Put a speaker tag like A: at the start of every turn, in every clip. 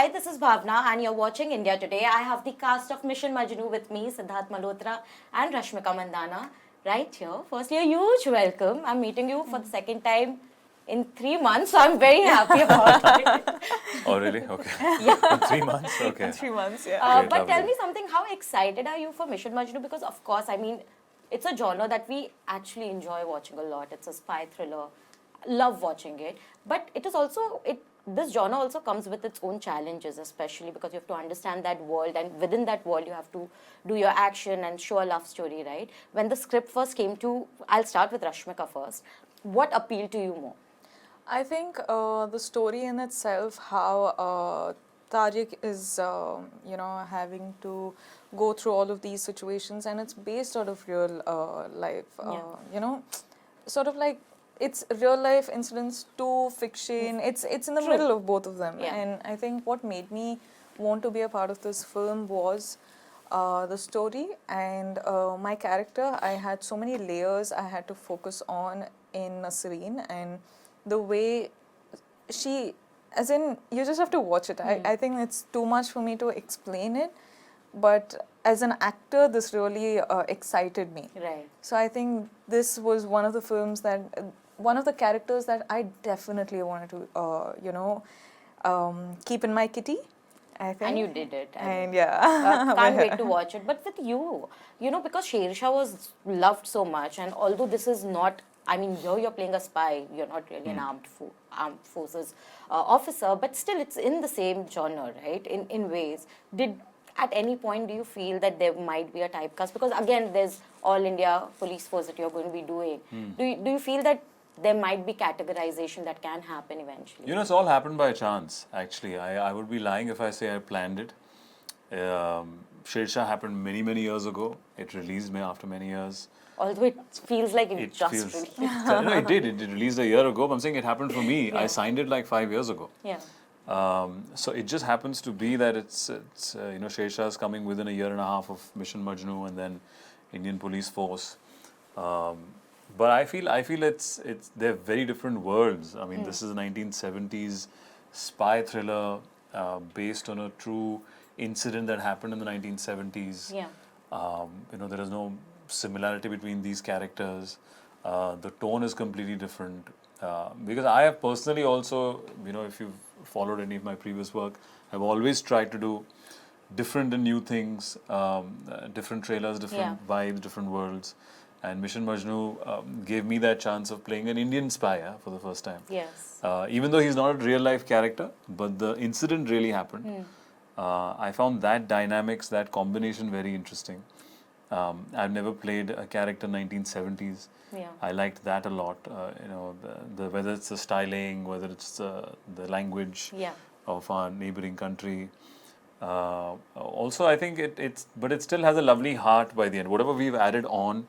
A: Hi, this is Bhavna and you're watching India Today. I have the cast of Mission Majnu with me, Sidharth Malhotra and Rashmika Mandanna right here. Firstly, a huge welcome. I'm meeting you for the second time in 3 months, so I'm very happy about it.
B: Oh, really? Okay. In 3 months? Okay.
C: 3 months, yeah.
B: Great,
A: But tell
B: lovely.
A: me something, how excited are you for Mission Majnu? Because of course, I mean, it's a genre that we actually enjoy watching a lot. It's a spy thriller. Love watching it. But it is also, this genre also comes with its own challenges, especially because you have to understand that world, and within that world you have to do your action and show a love story, right? When the script first came to, I'll start with Rashmika first. What appealed to you more?
C: I think the story in itself, how Tariq is, having to go through all of these situations, and it's based out of real life. Sort of like it's real life incidents to fiction. It's in the
A: True.
C: middle of both of them,
A: Yeah.
C: and I think what made me want to be a part of this film was the story and my character. I had so many layers I had to focus on in Nasreen, and the way she, as in, you just have to watch it. I think it's too much for me to explain it, but as an actor, this really excited me.
A: Right.
C: So I think this was one of the films that, one of the characters that I definitely wanted to, keep in my kitty, I think.
A: And you did it.
C: And yeah.
A: Can't wait to watch it. But with you, because Shersha was loved so much, and although this is not, I mean, here you're playing a spy, you're not really an armed forces officer, but still it's in the same genre, right? In ways. At any point do you feel that there might be a typecast? Because again, there's All India Police Force that you're going to be doing. Do you feel that there might be categorization that can happen eventually?
B: It's all happened by chance, actually. I would be lying if I say I planned it. Shersha happened many, many years ago. It released me after many years.
A: Although it feels like it just
B: feels,
A: released.
B: No, it did. It released a year ago. But I'm saying it happened for me. I signed it like 5 years ago.
A: Yeah.
B: So it just happens to be that it's Shersha is coming within a year and a half of Mission Majnu and then Indian Police Force. But I feel they're very different worlds. I mean, this is a 1970s spy thriller based on a true incident that happened in the 1970s.
A: Yeah.
B: There is no similarity between these characters. The tone is completely different. Because I have personally also, if you've followed any of my previous work, I've always tried to do different and new things, different trailers, different vibes, different worlds. And Mission Majnu gave me that chance of playing an Indian spy for the first time.
A: Yes.
B: Even though he's not a real life character, but the incident really happened. I found that dynamics, that combination very interesting. I've never played a character in 1970s.
A: Yeah.
B: I liked that a lot. Whether it's the styling, whether it's the language of our neighboring country. Also, I think but it still has a lovely heart by the end. Whatever we've added on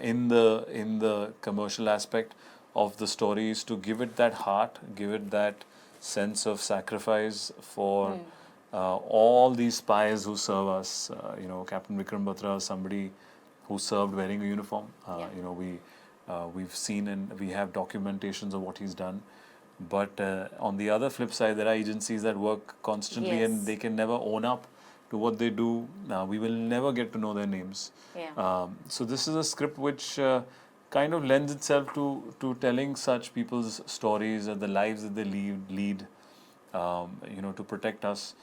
B: in the commercial aspect of the story is to give it that heart, give it that sense of sacrifice for all these spies who serve us. Captain Vikram Batra is somebody who served wearing a uniform. We've seen and we have documentations of what he's done. But on the other flip side, there are agencies that work constantly and they can never own up to what they do. We will never get to know their names.
A: Yeah.
B: So this is a script which kind of lends itself to telling such people's stories and the lives that they lead to protect us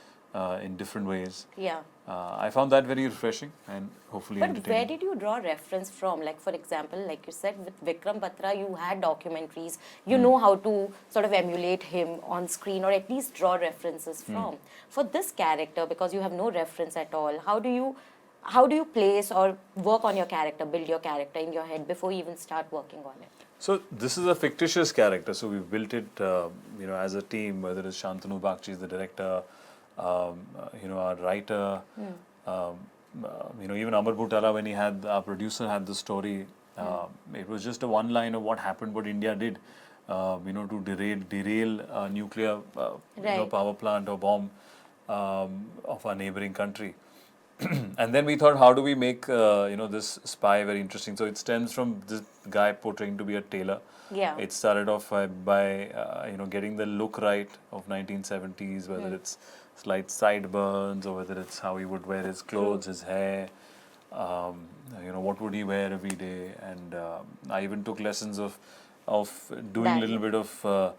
B: in different ways.
A: Yeah.
B: I found that very refreshing and hopefully
A: But
B: entertaining.
A: where did you draw reference from? Like, for example, like you said, with Vikram Batra, you had documentaries. You know how to sort of emulate him on screen or at least draw references from. For this character, because you have no reference at all, how do you place or work on your character, build your character in your head before you even start working on it?
B: So this is a fictitious character. So we've built it, as a team. Whether it's Shantanu Bagchi is the director, our writer, even Amar Bhutala, when our producer had the story, it was just a one line of what happened, what India did, to derail a nuclear power plant or bomb of our neighboring country. And then we thought, how do we make this spy very interesting? So it stems from this guy portraying to be a tailor
A: Yeah.
B: It started off by you know, getting the look right of 1970s, whether it's slight sideburns or whether it's how he would wear his clothes, his hair. Um, you know, what would he wear every day? And I even took lessons of doing a little bit of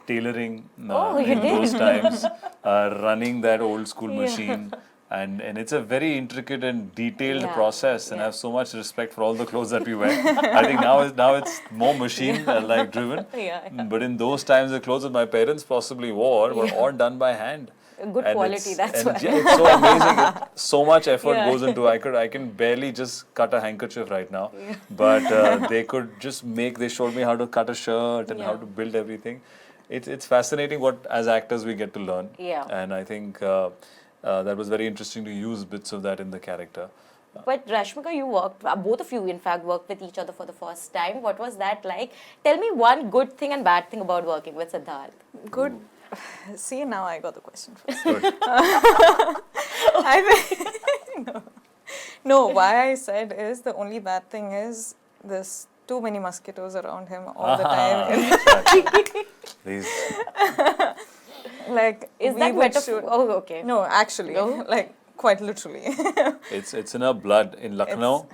B: tailoring
A: you
B: in
A: did?
B: those times, running that old school machine. And it's a very intricate and detailed
A: Yeah,
B: process, and I have so much respect for all the clothes that we wear. I think now it's more machine like driven. But in those times, the clothes that my parents possibly wore were all done by hand.
A: Good
B: And
A: quality, that's why.
B: yeah, it's so amazing. So much effort goes into. I can barely just cut a handkerchief right now, but they could just make. They showed me how to cut a shirt and how to build everything. It's fascinating what as actors we get to learn.
A: Yeah.
B: And I think that was very interesting to use bits of that in the character.
A: But Rashmika, you worked, both of you in fact worked with each other for the first time. What was that like? Tell me one good thing and bad thing about working with Sidharth.
C: Good. See, now I got the question first.
B: Good.
C: I think, no, why I said is the only bad thing is there's too many mosquitoes around him all the time.
B: These
C: Like,
A: Is
C: we
A: that
C: would
A: metaphor?
C: shoot-
A: Oh, okay.
C: No, actually, like quite literally.
B: it's in our blood. In Lucknow,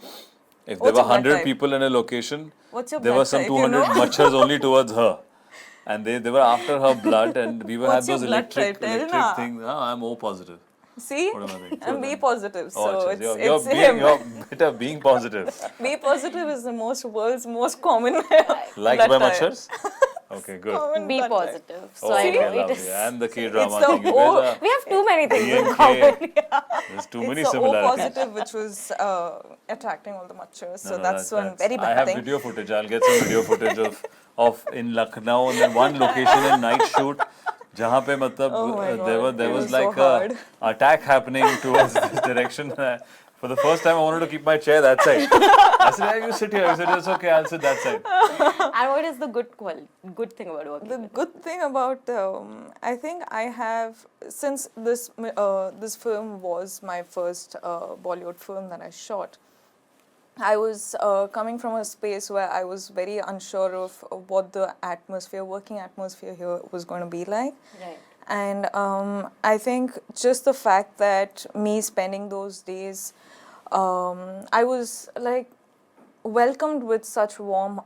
B: if there
C: What's
B: were
C: your blood
B: 100
C: type?
B: people in a location,
C: What's your
B: there
C: blood
B: were some
C: type,
B: 200
C: you know?
B: machars only towards her. And they were after her blood, and we were had
C: What's your
B: those
C: blood
B: electric
C: type? Tell na.
B: things. I'm O positive.
C: See,
B: What am I saying?
C: I'm B positive, so
B: Oh,
C: it's,
B: you're
C: it's him.
B: better being positive.
C: B positive is the world's most common
B: Liked
C: blood
B: by
C: type.
B: machars? Okay, good.
C: Common
A: Be
C: blood type.
A: positive. So
B: Oh,
A: I know
B: okay,
A: it
B: lovely.
A: is.
B: And the K-drama
C: It's the
B: thing. You
C: O-
B: guys
A: We have too many things in
B: are
A: common.
B: There's too many
C: It's the O
B: similarities.
C: positive which was attracting all the machars.
B: No,
C: So
B: no,
C: that's one very
B: I
C: bad
B: have
C: thing.
B: video footage. I'll get some video footage of in Lucknow, and then one location in night shoot. जहाँ पे मतलब
C: Oh my
B: there
C: God,
B: was
C: it was
B: like
C: so hard.
B: a attack happening towards this direction. For the first time, I wanted to keep my chair that side. I said, "Yeah, you sit here." He said, "It's okay. I'll sit that side."
A: And what is the good thing about working
C: The
A: with
C: good thing about I think I have since this film was my first Bollywood film that I shot. I was coming from a space where I was very unsure of what the working atmosphere here was going to be like.
A: Right.
C: And I think just the fact that me spending those days, I was like welcomed with such warm,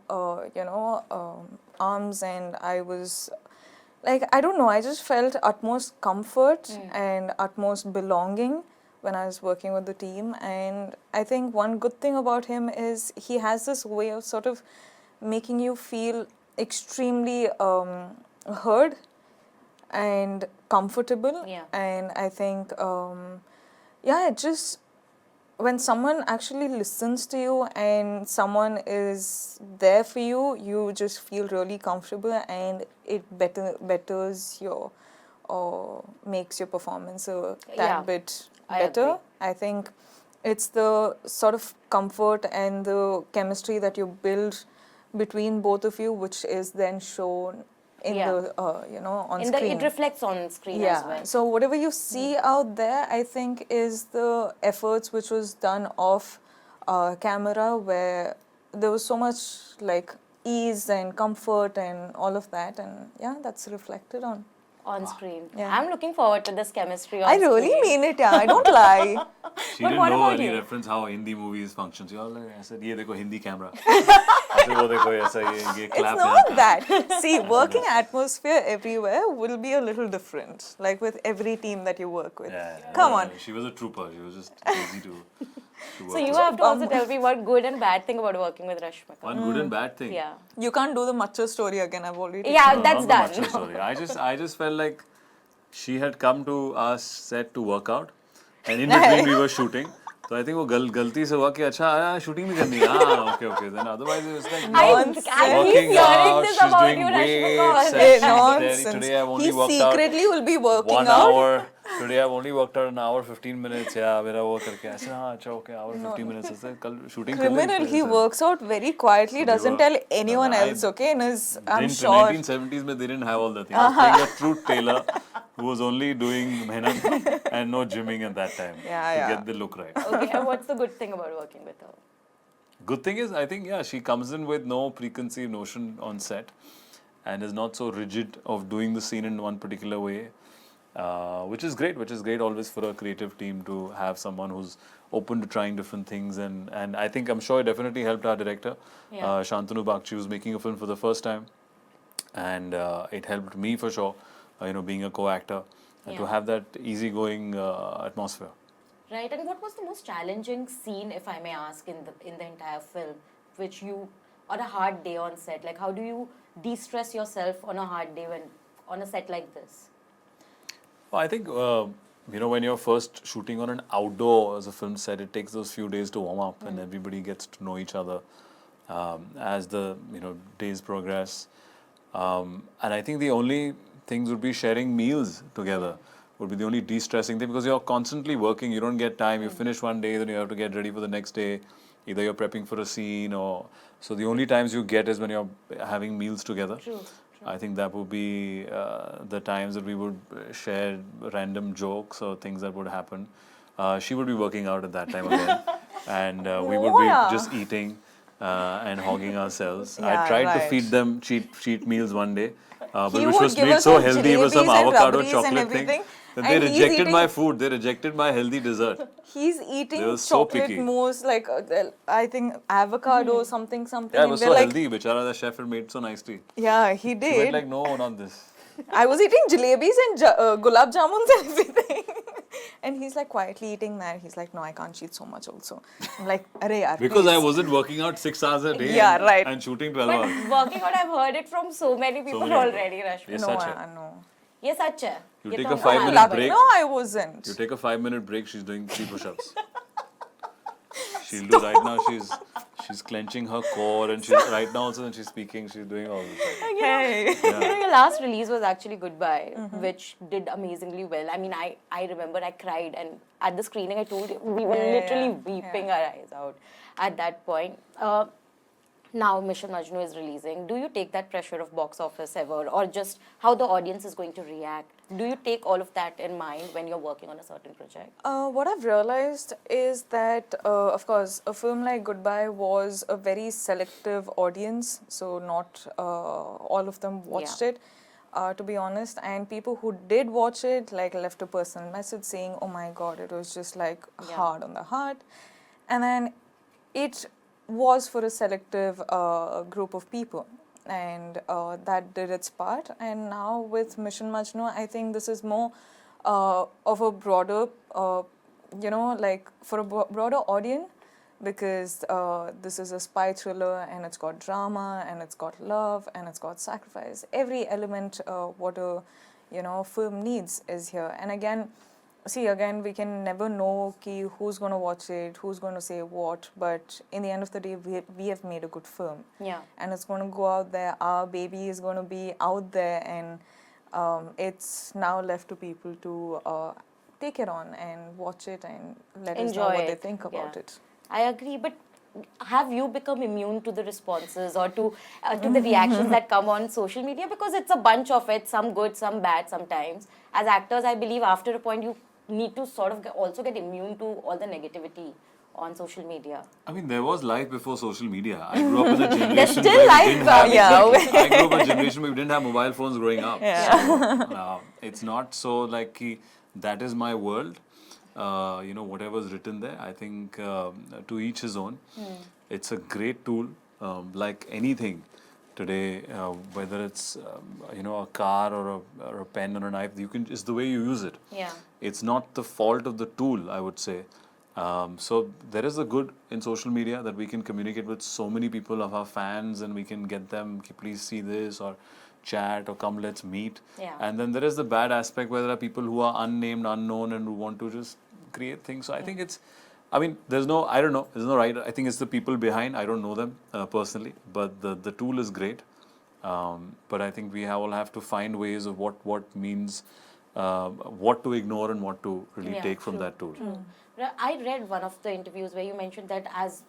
C: arms, and I was like, I don't know, I just felt utmost comfort and utmost belonging when I was working with the team. And I think one good thing about him is he has this way of sort of making you feel extremely heard and comfortable.
A: Yeah.
C: And I think, it just, when someone actually listens to you and someone is there for you, you just feel really comfortable, and it betters your, or makes your performance a tad bit
A: I
C: better.
A: agree.
C: I think it's the sort of comfort and the chemistry that you build between both of you, which is then shown in the on screen.
A: It reflects on screen as well.
C: So whatever you see out there, I think is the efforts which was done off camera, where there was so much like ease and comfort and all of that, and that's reflected on
A: Screen.
C: Yeah.
A: I'm looking forward to this chemistry on
C: I really
A: screen.
C: mean it, I don't lie.
B: She
A: But
B: didn't
A: what
B: know
A: about
B: any
A: you?
B: reference how Hindi movies functions. I said, "ये देखो Hindi camera." I said, "वो देखो ऐसा ये
C: It's
B: clap."
C: not that. See, working atmosphere everywhere will be a little different, like with every team that you work with. Come on.
B: She was a trooper. She was just easy to work
A: So you
B: with.
A: have to also tell me one good and bad thing about working with Rashmika.
B: One good and bad thing.
A: Yeah.
C: You can't do the macho story again. I've already.
A: Yeah,
B: No,
A: that's
B: not the
A: done.
B: macho story. I just felt like she had come to our set to work out, and in between we were shooting. So I think वो गलती से हुआ कि अच्छा shooting भी करनी है. Okay. Then otherwise it was like
A: I keep
B: working
A: hearing
B: out.
A: this
B: She's
A: about
B: doing
A: you,
B: weights.
A: Rashmika.
B: and
C: Nonsense.
B: she's Today I've only
C: He
B: worked out
C: secretly will be working
B: 1
C: out.
B: hour. Today I've only worked out an hour 15 minutes. Yeah, मेरा वो करके ऐसे हाँ अच्छा okay hour 15 minutes ऐसे कल shooting कर लेंगे
C: Criminal,
B: फिर
C: he
B: ऐसे.
C: works out very quietly, doesn't tell anyone else, okay? And I'm
B: In
C: sure.
B: 1970s में they didn't have all the things. I was playing a true tailor who was only doing mehnat and no gymming at that time to get the look right.
A: Okay, and what's the good thing about working with her?
B: Good thing is, I think, yeah, she comes in with no preconceived notion on set and is not so rigid of doing the scene in one particular way, which is great, always for a creative team to have someone who's open to trying different things. And I think, I'm sure it definitely helped our director, Shantanu Bagchi, who's making a film for the first time. And it helped me for sure, being a co-actor, to have that easygoing atmosphere.
A: Right, and what was the most challenging scene, if I may ask, in the entire film, which you, on a hard day on set, like how do you de-stress yourself on a hard day when on a set like this?
B: Well, I think when you're first shooting on an outdoor as a film set, it takes those few days to warm up, and everybody gets to know each other as the days progress. And I think the only things would be sharing meals together. Would be the only de-stressing thing, because you're constantly working, you don't get time, you finish one day, then you have to get ready for the next day. Either you're prepping for a scene, or so the only times you get is when you're having meals together.
A: True.
B: I think that would be the times that we would share random jokes or things that would happen. She would be working out at that time again, and we would be just eating and hogging ourselves. I tried to feed them cheat meals one day, but which was made so healthy with some avocado chocolate thing. That they rejected my food. They rejected my healthy dessert.
C: He's eating
B: so
C: chocolate
B: picky.
C: mousse, like I think avocado, something.
B: Yeah, it was so healthy. Bichara, the chef had made so nicely.
C: Yeah, he
B: She
C: did.
B: went like, no, not this.
C: I was eating jalebis and gulab jamuns and everything. And he's like quietly eating that. He's like, no, I can't eat so much also. I'm like, arey yaar,
B: Because
C: please.
B: I wasn't working out 6 hours a day
C: Yeah, right.
B: and shooting 12
A: But
B: hours.
A: working out, I've heard it from so many people
B: many people.
A: already, Rashmika.
B: Yes,
C: No,
B: such a-
C: no.
A: Yes, achha.
B: You
A: Ye
B: take
A: to
B: a
A: hum
B: 5-minute
A: aapko
B: break.
C: No, I wasn't.
B: You take a 5-minute break, she's doing 3 push-ups. She'll do right now, she's clenching her core, and she's right now also when she's speaking, she's doing all this.
C: Hey.
A: Your last release was actually Goodbye, which did amazingly well. I mean, I remember I cried, and at the screening I told you, we were literally weeping our eyes out at that point. Now Mission Majnu is releasing. Do you take that pressure of box office ever, or just how the audience is going to react? Do you take all of that in mind when you're working on a certain project?
C: What I've realized is that, of course, a film like Goodbye was a very selective audience, so not all of them watched it, to be honest. And people who did watch it, like, left a personal message saying, "Oh my God, it was just like hard on the heart," and then it was for a selective group of people, and that did its part. And now with Mission Majnu, I think this is more of a broader, like for a broader audience, because this is a spy thriller, and it's got drama, and it's got love, and it's got sacrifice. Every element what a film needs is here. And again, we can never know who's going to watch it, who's going to say what, but in the end of the day, we have made a good film.
A: Yeah.
C: And it's going to go out there. Our baby is going to be out there, and it's now left to people to take it on and watch it and let us know what they think about it.
A: I agree, but have you become immune to the responses or to the reactions that come on social media? Because it's a bunch of it, some good, some bad sometimes. As actors, I believe after a point you need to sort of also get immune to all the negativity on social media.
B: I mean, there was life before social media. I grew up in a generation
A: There's still
B: where we
A: life,
B: didn't have
C: yeah.
B: I grew up in a generation where we didn't have mobile phones growing up.
C: Yeah.
B: So, it's not so like that is my world. Whatever's written there, I think to each his own. It's a great tool, like anything today, whether it's a car or a pen or a knife. It's the way you use it.
A: Yeah.
B: It's not the fault of the tool, I would say. So there is a good in social media that we can communicate with so many people of our fans, and we can get them, please see this, or chat, or come, let's meet.
A: Yeah.
B: And then there is the bad aspect where there are people who are unnamed, unknown, and who want to just create things. So I think there's no right. I think it's the people behind. I don't know them personally, but the tool is great. But I think we all have to find ways of what means, what to ignore and what to really take from that tool.
A: I read one of the interviews where you mentioned that as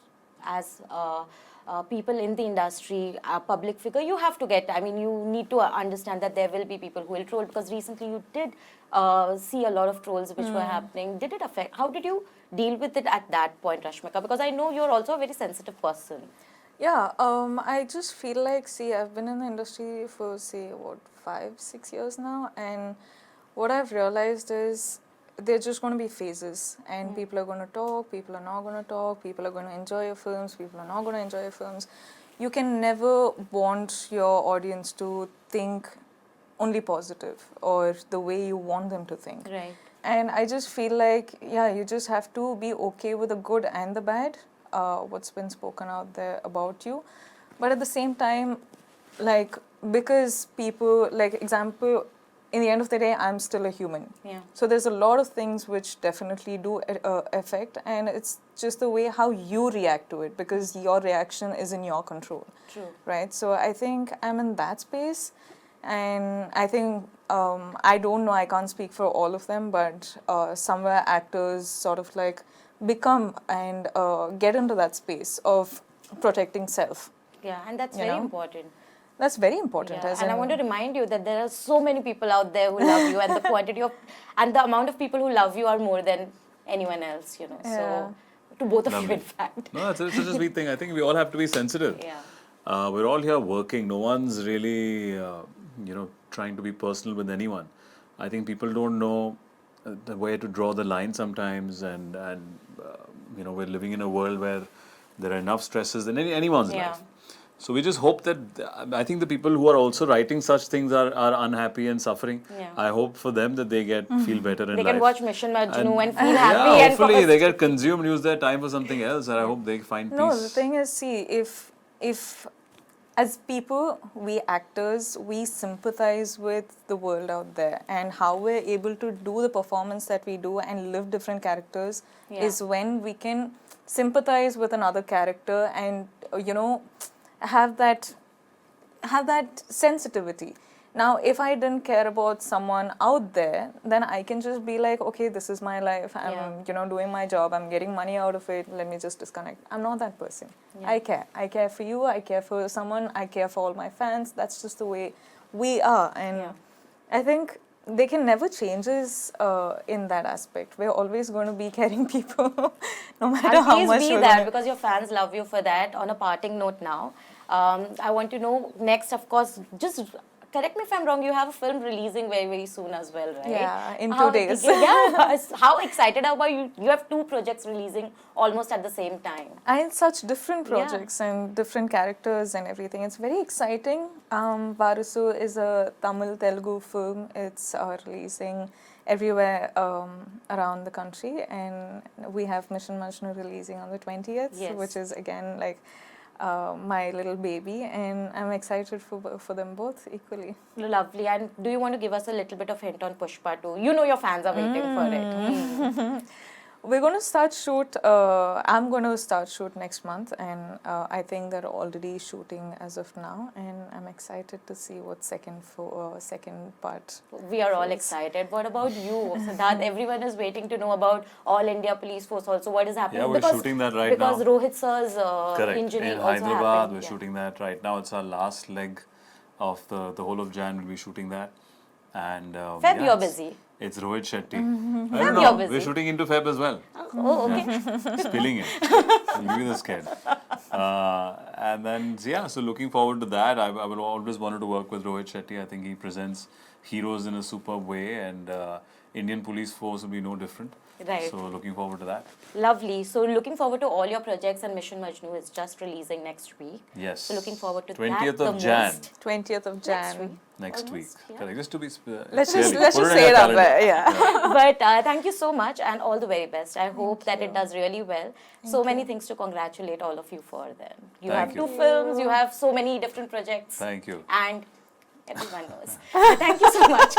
A: people in the industry, a public figure, you have to get, I mean, you need to understand that there will be people who will troll, because recently you did see a lot of trolls which were happening. Did it affect, how did you deal with it at that point, Rashmika? Because I know you're also a very sensitive person.
C: Yeah, I just feel like, see, I've been in the industry for, say, what, 5-6 years now, and what I've realized is they're just going to be phases, and people are going to talk, people are not going to talk, people are going to enjoy your films, people are not going to enjoy your films. You can never want your audience to think only positive or the way you want them to think.
A: Right.
C: And I just feel like, yeah, you just have to be okay with the good and the bad, what's been spoken out there about you. But at the same time, like, because people, like, example, in the end of the day, I'm still a human.
A: Yeah.
C: So there's a lot of things which definitely do affect, and it's just the way how you react to it, because your reaction is in your control.
A: True.
C: Right? So I think I'm in that space, and I think, I don't know, I can't speak for all of them, but somewhere actors sort of like become and get into that space of protecting self.
A: Yeah, and that's
C: You
A: very
C: know?
A: important.
C: That's very important.
A: Yeah,
C: As
A: and I
C: in-
A: want to remind you that there are so many people out there who love you, and the quantity of, and the amount of people who love you are more than anyone else, you know.
C: Yeah.
A: So, to both of you,
B: Lovely.
A: in fact.
B: No, it's such a sweet thing. I think we all have to be sensitive.
A: Yeah.
B: We're all here working. No one's really, trying to be personal with anyone. I think people don't know the way to draw the line sometimes, and we're living in a world where there are enough stresses in anyone's
A: Yeah.
B: life. So we just hope that, I think the people who are also writing such things are unhappy and suffering.
A: Yeah.
B: I hope for them that they feel better in
A: They
B: life.
A: can watch Mission Majnu and feel
B: Yeah,
A: happy and
B: hopefully they get consumed, use their time for something else, and I hope they find
C: No,
B: peace.
C: the thing is, see, if as people, we actors, we sympathize with the world out there, and how we're able to do the performance that we do and live different characters
A: Yeah.
C: is when we can sympathize with another character and, have that sensitivity. Now, if I didn't care about someone out there, then I can just be like, okay, this is my life. I'm, doing my job. I'm getting money out of it. Let me just disconnect. I'm not that person.
A: Yeah.
C: I care. I care for you. I care for someone. I care for all my fans. That's just the way we are. And
A: Yeah.
C: I think they can never change us in that aspect. We're always going to be caring people, no matter
A: And
C: how
A: please
C: much
A: be
C: we're
A: that,
C: gonna-
A: because your fans love you for that. On a parting note now, I want to know next, of course, just correct me if I'm wrong, you have a film releasing very, very soon as well, right?
C: Yeah, in 2
A: How-
C: days.
A: Yeah, how excited are you? You have 2 projects releasing almost at the same time.
C: And such different
A: Yeah.
C: projects and different characters and everything. It's very exciting. Varusu is a Tamil Telugu film. It's releasing everywhere around the country, and we have Mission Majnu releasing on the 20th,
A: Yes.
C: which is again like my little baby, and I'm excited for them both equally.
A: Lovely. And do you want to give us a little bit of hint on Pushpa too? You know your fans are waiting for it.
C: We're going to start shoot, I'm going to start shoot next month, and I think they're already shooting as of now, and I'm excited to see what second part.
A: We are all excited. What about you, Sidharth? Everyone is waiting to know about All India Police Force also. What is happening?
B: Yeah, we're shooting that right now.
A: Because Rohit sir's
B: Correct.
A: injury
B: In
A: also
B: Hyderabad,
A: happened.
B: we're
A: Yeah.
B: shooting that right now. It's our last leg of the whole of Jan. We'll be shooting that. And
A: Feb,
B: yeah,
A: you're
B: it's-
A: busy.
B: It's Rohit Shetty. I
A: Feb,
B: don't know.
A: you're busy.
B: We're shooting into Feb as well.
A: Oh, okay.
B: Spilling it. Maybe they're scared. And then, so looking forward to that. I will always wanted to work with Rohit Shetty. I think he presents heroes in a superb way, and Indian Police Force will be no different.
A: Right.
B: So looking forward to that.
A: Lovely. So looking forward to all your projects, and Mission Majnu is just releasing next week.
B: Yes.
A: So looking forward to
B: 20th
A: that
B: of
A: the
B: Jan.
A: most.
C: 20th of Jan.
B: Next week.
A: Almost, yeah.
B: Correct. Just to be
C: Let's
B: clearly,
C: just
B: put
C: say
B: in
C: it
B: our
C: out there.
B: calendar.
C: Yeah.
A: But thank you so much, and all the very best. I hope that it does really well. So many things to congratulate all of you for then. You
B: Thank
A: have
B: you.
A: 2 films, you have so many different projects.
B: Thank you.
A: And everyone knows. But thank you so much.